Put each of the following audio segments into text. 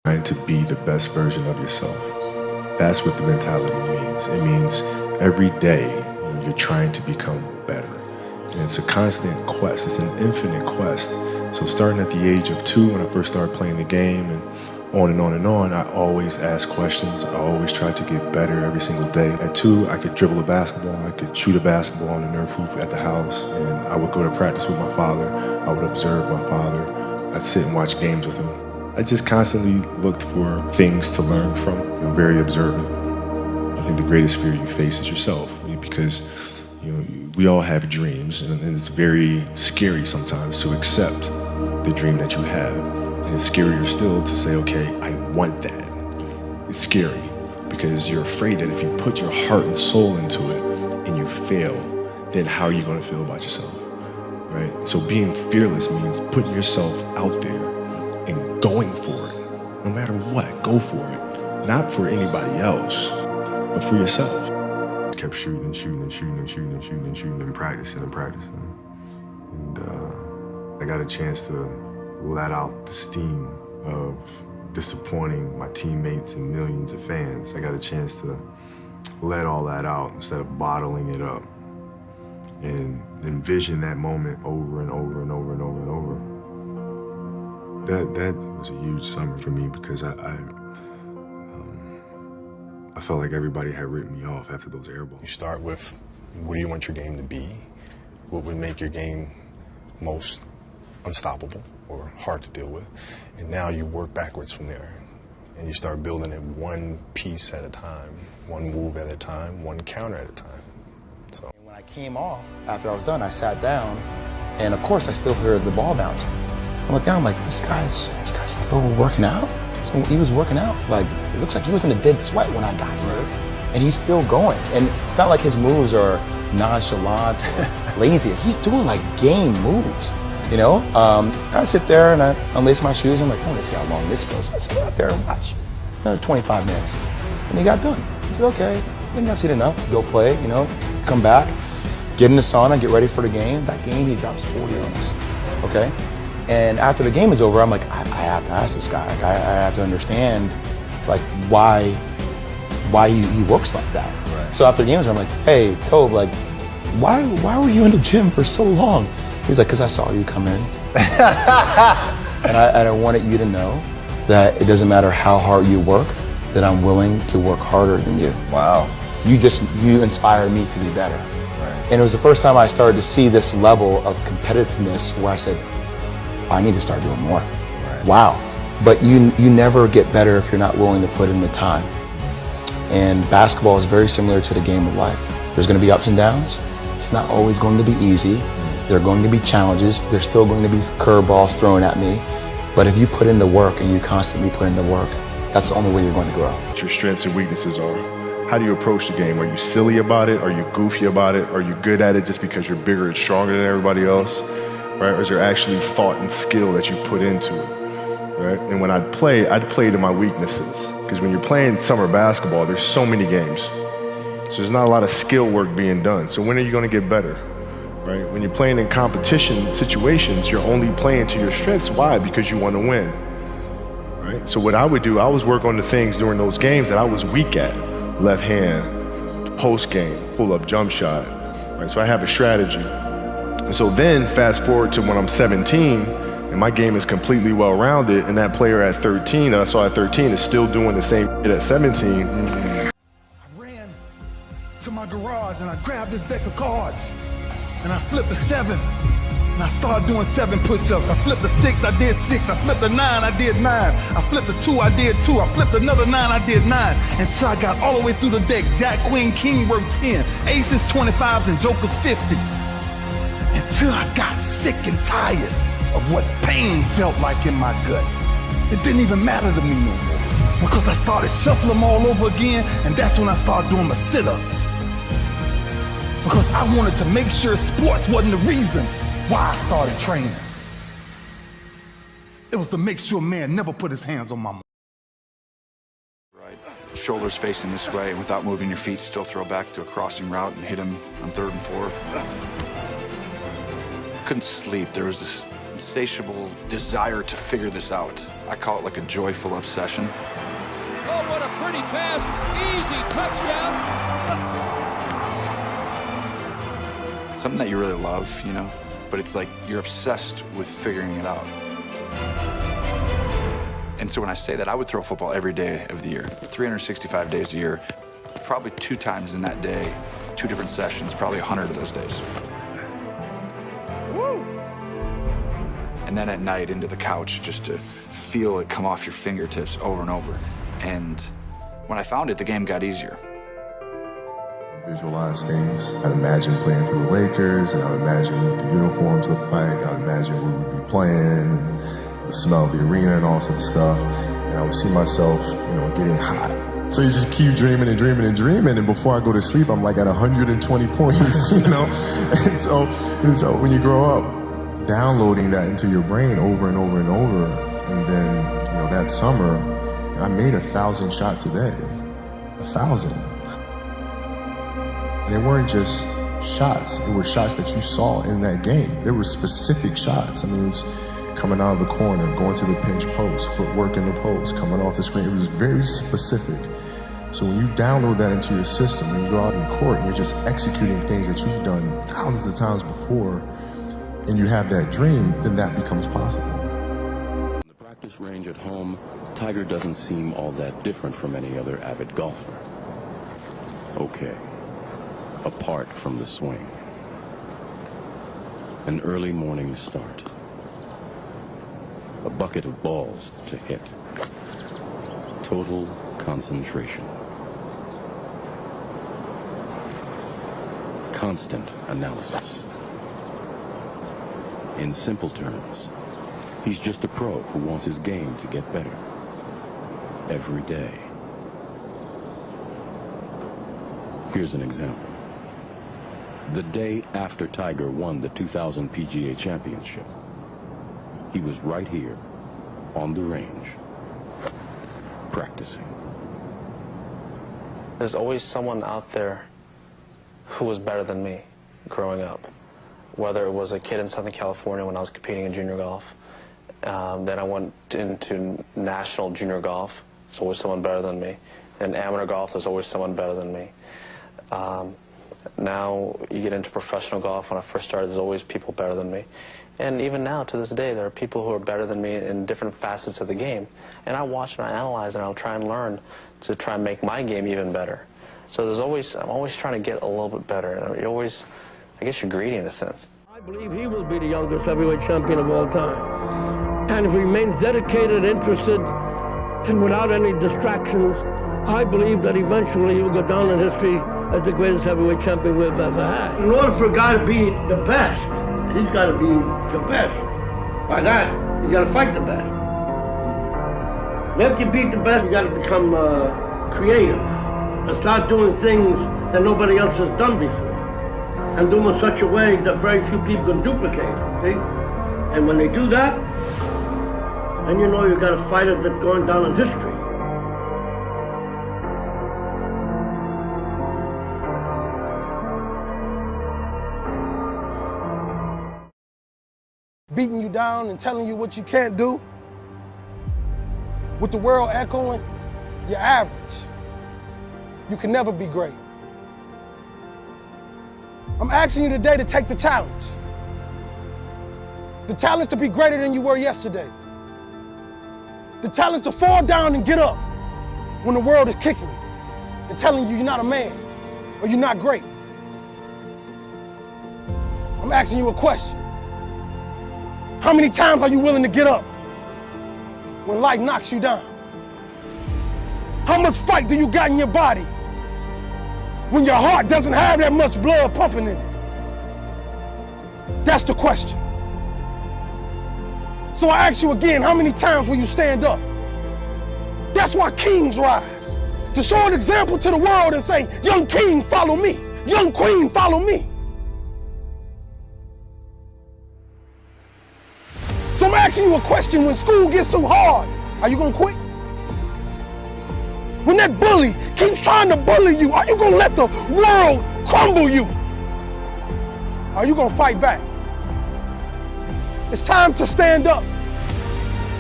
trying to be the best version of yourself. That's what the mentality means. It means every day you're trying to become better. And it's a constant quest. It's an infinite quest. So starting at the age of 2, when I first started playing the game, and on and on and on, I always ask questions. I always try to get better every single day. At 2, I could dribble a basketball. I could shoot a basketball on the Nerf hoop at the house. And I would go to practice with my father. I would observe my father. I'd sit and watch games with him. I just constantly looked for things to learn from. I'm very observant. I think the greatest fear you face is yourself, because we all have dreams, and it's very scary sometimes to accept the dream that you have. And it's scarier still to say, okay, I want that. It's scary because you're afraid that if you put your heart and soul into it and you fail, then how are you going to feel about yourself, right? So being fearless means putting yourself out there and going for it. No matter what, go for it. Not for anybody else, but for yourself. Kept shooting and practicing. And I got a chance to let out the steam of disappointing my teammates and millions of fans. I got a chance to let all that out instead of bottling it up and envision that moment over and over and over and over and over. That was a huge summer for me because I felt like everybody had written me off after those air balls. You start with, what do you want your game to be? What would make your game most unstoppable or hard to deal with? And now you work backwards from there. And you start building it one piece at a time, one move at a time, one counter at a time. So when I came off, after I was done, I sat down, and of course I still heard the ball bouncing. I look down, I'm like, this guy's still working out? So he was working out. Like, it looks like he was in a dead sweat when I got here. And he's still going. And it's not like his moves are nonchalant or lazy. He's doing like game moves, you know? I sit there and I unlace my shoes. I'm like, I want to see how long this goes. So I sit out there and watch. Another 25 minutes. And he got done. I said, okay, I think I've seen enough. Go play, you know, come back, get in the sauna, get ready for the game. That game, he drops 40 on us, okay? And after the game is over, I'm like, I have to ask this guy. Like, I have to understand, like, why he works like that. Right. So after the game is over, I'm like, hey, Kobe, like, why were you in the gym for so long? He's like, because I saw you come in. and I wanted you to know that it doesn't matter how hard you work, that I'm willing to work harder than you. Wow. You inspired me to be better. Right. And it was the first time I started to see this level of competitiveness where I said, I need to start doing more. Right. Wow. But you never get better if you're not willing to put in the time. And basketball is very similar to the game of life. There's going to be ups and downs. It's not always going to be easy. There are going to be challenges. There's still going to be curveballs thrown at me. But if you put in the work and you constantly put in the work, that's the only way you're going to grow. What your strengths and weaknesses are. How do you approach the game? Are you silly about it? Are you goofy about it? Are you good at it just because you're bigger and stronger than everybody else? Right? Or is there actually thought and skill that you put into it? Right? And when I'd play to my weaknesses. Because when you're playing summer basketball, there's so many games. So there's not a lot of skill work being done. So when are you going to get better? Right? When you're playing in competition situations, you're only playing to your strengths. Why? Because you want to win. Right? So what I would do, I was work on the things during those games that I was weak at. Left hand, post game, pull up jump shot. Right? So I have a strategy. And so then fast forward to when I'm 17 and my game is completely well-rounded, and that player at 13 that I saw at 13 is still doing the same shit at 17. I ran to my garage and I grabbed this deck of cards and I flipped a 7 and I started doing 7 push-ups. I flipped a 6, I did 6. I flipped a 9, I did 9. I flipped a 2, I did 2. I flipped another 9, I did 9. Until I got all the way through the deck. Jack, Queen, King worked 10. Aces, 25s, and Jokers, 50. Until I got sick and tired of what pain felt like in my gut. It didn't even matter to me no more, because I started shuffling them all over again, and that's when I started doing my sit-ups. Because I wanted to make sure sports wasn't the reason why I started training. It was to make sure man never put his hands on my mom. Right, shoulders facing this way, and without moving your feet, still throw back to a crossing route and hit him on 3rd and 4. I couldn't sleep. There was this insatiable desire to figure this out. I call it like a joyful obsession. Oh, what a pretty pass. Easy touchdown. Something that you really love, you know, but it's like you're obsessed with figuring it out. And so when I say that, I would throw football every day of the year, 365 days a year, probably 2 times in that day, 2 different sessions, probably 100 of those days. Woo! And then at night into the couch just to feel it come off your fingertips over and over. And when I found it, the game got easier. Visualize things. I'd imagine playing for the Lakers, and I'd imagine what the uniforms look like. I'd imagine where we'd be playing, and the smell of the arena and all sorts of stuff. And I would see myself, getting hot. So you just keep dreaming and dreaming and dreaming, and before I go to sleep, I'm like at 120 points, And so when you grow up, downloading that into your brain over and over and over, and then, that summer, I made 1,000 shots a day. 1,000. And they weren't just shots, it were shots that you saw in that game. There were specific shots. I mean, it was coming out of the corner, going to the pinch post, footwork in the post, coming off the screen. It was very specific. So when you download that into your system and you go out in court and you're just executing things that you've done thousands of times before, and you have that dream, then that becomes possible. On the practice range at home, Tiger doesn't seem all that different from any other avid golfer. Okay. Apart from the swing. An early morning start. A bucket of balls to hit. Total concentration. Constant analysis. In simple terms, he's just a pro who wants his game to get better. Every day. Here's an example. The day after Tiger won the 2000 PGA Championship, he was right here on the range, practicing. There's always someone out there who was better than me growing up. Whether it was a kid in Southern California when I was competing in junior golf, then I went into national junior golf, there's always someone better than me. In amateur golf, there's always someone better than me. Now you get into professional golf. When I first started, there's always people better than me. And even now, to this day, there are people who are better than me in different facets of the game. And I watch and I analyze and I'll try and learn to try and make my game even better. So I'm always trying to get a little bit better. And I guess you're greedy in a sense. I believe he will be the youngest heavyweight champion of all time. And if he remains dedicated, interested, and without any distractions, I believe that eventually he will go down in history as the greatest heavyweight champion we've ever had. In order for a guy to be the best, he's got to be the best. By that, he's got to fight the best. And after you beat the best, you got to become creative and start doing things that nobody else has done before, and do them in such a way that very few people can duplicate. See? And when they do that, then you know you've got a fighter that's going down in history. Beating you down and telling you what you can't do, with the world echoing, you're average. You can never be great. I'm asking you today to take the challenge. The challenge to be greater than you were yesterday. The challenge to fall down and get up when the world is kicking you and telling you you're not a man or you're not great. I'm asking you a question. How many times are you willing to get up when life knocks you down? How much fight do you got in your body when your heart doesn't have that much blood pumping in it? That's the question. So I ask you again, how many times will you stand up? That's why kings rise. To show an example to the world and say, young king, follow me. Young queen, follow me. So I'm asking you a question. When school gets so hard, are you gonna quit? When that bully keeps trying to bully you, are you gonna let the world crumble you? Are you gonna fight back? It's time to stand up.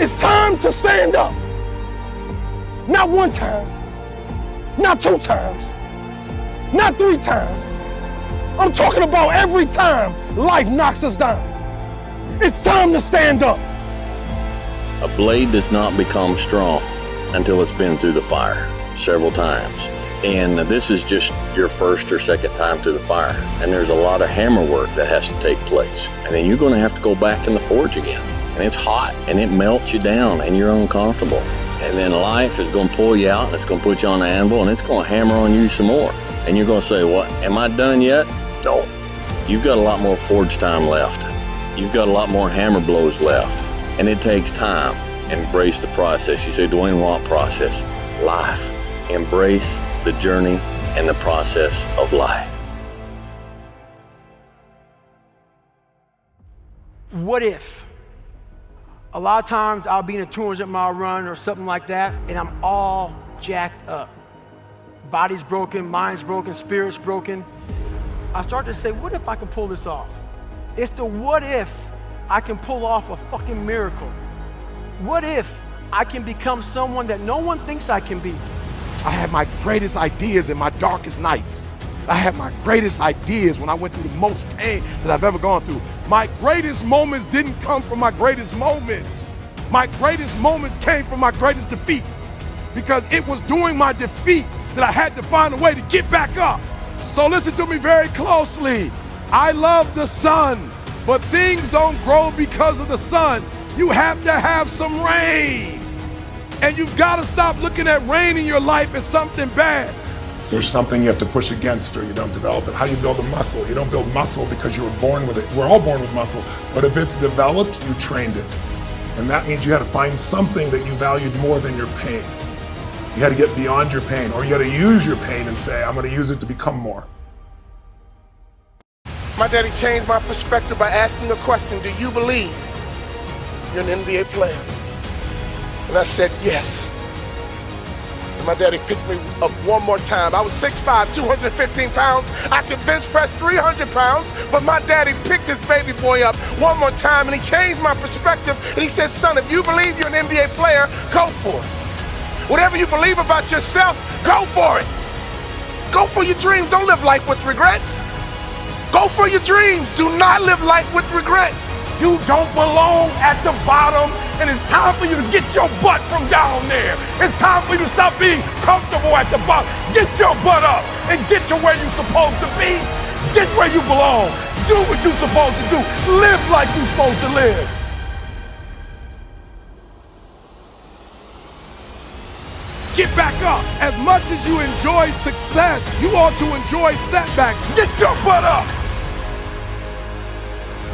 It's time to stand up. Not one time, not two times, not three times. I'm talking about every time life knocks us down. It's time to stand up. A blade does not become strong until it's been through the fire several times. And this is just your first or second time through the fire. And there's a lot of hammer work that has to take place. And then you're going to have to go back in the forge again. And it's hot and it melts you down and you're uncomfortable. And then life is going to pull you out and it's going to put you on the anvil and it's going to hammer on you some more. And you're going to say, what, am I done yet? No. You've got a lot more forge time left. You've got a lot more hammer blows left. And it takes time. Embrace the process. You say, Dwayne, what process? Life. Embrace the journey and the process of life. What if? A lot of times I'll be in a 200-mile run or something like that, and I'm all jacked up. Body's broken, mind's broken, spirit's broken. I start to say, what if I can pull this off? It's the what if I can pull off a fucking miracle. What if I can become someone that no one thinks I can be? I had my greatest ideas in my darkest nights. I had my greatest ideas when I went through the most pain that I've ever gone through. My greatest moments didn't come from my greatest moments. My greatest moments came from my greatest defeats, because it was during my defeat that I had to find a way to get back up. So listen to me very closely. I love the sun, but things don't grow because of the sun. You have to have some rain. And you've got to stop looking at rain in your life as something bad. There's something you have to push against or you don't develop it. How do you build a muscle? You don't build muscle because you were born with it. We're all born with muscle. But if it's developed, you trained it. And that means you had to find something that you valued more than your pain. You had to get beyond your pain, or you had to use your pain and say, I'm going to use it to become more. My daddy changed my perspective by asking a question: do you believe you're an NBA player? And I said, yes. And my daddy picked me up one more time. I was 6'5", 215 pounds. I could bench press 300 pounds, but my daddy picked his baby boy up one more time, and he changed my perspective. And he said, son, if you believe you're an NBA player, go for it. Whatever you believe about yourself, go for it. Go for your dreams. Don't live life with regrets. Go for your dreams. Do not live life with regrets. You don't belong at the bottom, and it's time for you to get your butt from down there. It's time for you to stop being comfortable at the bottom. Get your butt up and get to where you're supposed to be. Get where you belong. Do what you're supposed to do. Live like you're supposed to live. Get back up. As much as you enjoy success, you ought to enjoy setbacks. Get your butt up.